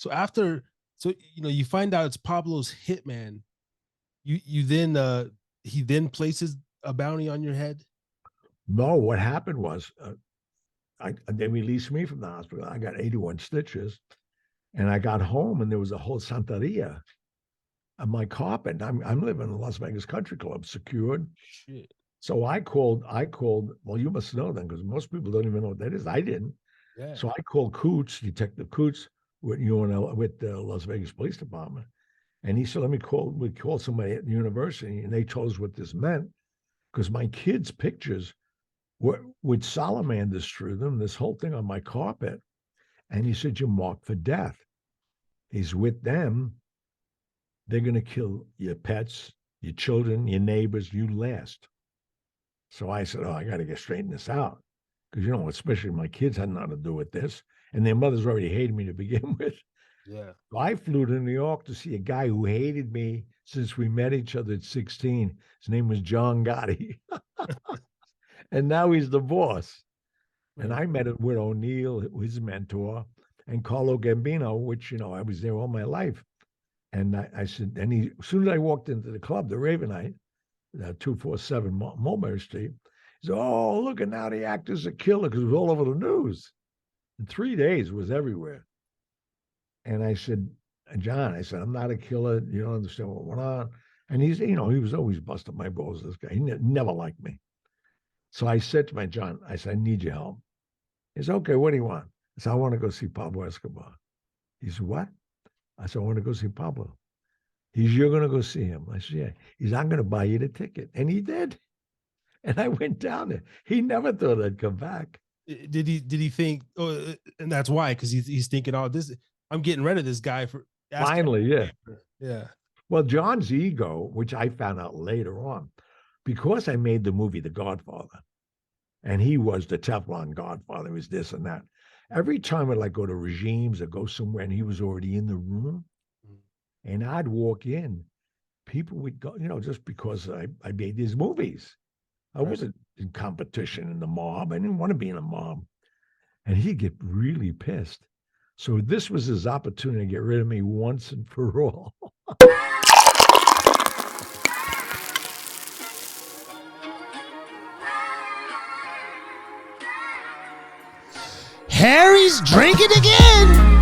So after, so you find out it's Pablo's hitman. You then he then places a bounty on your head. No, what happened was they released me from the hospital. I got 81 stitches, and I got home, and there was a whole Santeria on my carpet. I'm living in the Las Vegas Country Club, secured. Shit. So I called. Well, you must know then, because most people don't even know what that is. I didn't. Yeah. So I called Detective Coots, with the Las Vegas Police Department, and he said, "Let me call." We called somebody at the university, and they told us what this meant, because my kids' pictures were with salamanders through them. This whole thing on my carpet, and he said, "You're marked for death." He's with them. They're going to kill your pets, your children, your neighbors, you last. So I said, "Oh, I got to get straighten this out." Because, especially my kids had nothing to do with this. And their mothers already hated me to begin with. Yeah. So I flew to New York to see a guy who hated me since we met each other at 16. His name was John Gotti. And now he's the boss. And I met him with O'Neill, his mentor, and Carlo Gambino, which, I was there all my life. And I said, as soon as I walked into the club, the Ravenite, 247 Mulberry Street, he said, "Oh, look, and now the actor's a killer," because it was all over the news. In 3 days, it was everywhere. And I said, "John," I said, "I'm not a killer. You don't understand what went on." And he was always busting my balls, this guy. He never liked me. So I said to my John, I said, "I need your help." He said, "Okay, what do you want?" I said, "I want to go see Pablo Escobar." He said, "What?" I said, "I want to go see Pablo." He said, "You're going to go see him?" I said, "Yeah." He said, "I'm going to buy you the ticket." And he did. And I went down there. He never thought I'd come back. Did he think, oh, and that's why, because he's thinking, "Oh, this, I'm getting rid of this guy for finally." Yeah. Yeah. Well, John's ego, which I found out later on, because I made the movie The Godfather, and he was the Teflon Godfather, he was this and that. Every time I'd like go to regimes or go somewhere and he was already in the room, and I'd walk in, people would go, just because I made these movies. I wasn't in competition in the mob. I didn't want to be in a mob. And he'd get really pissed. So this was his opportunity to get rid of me once and for all. Harry's drinking again.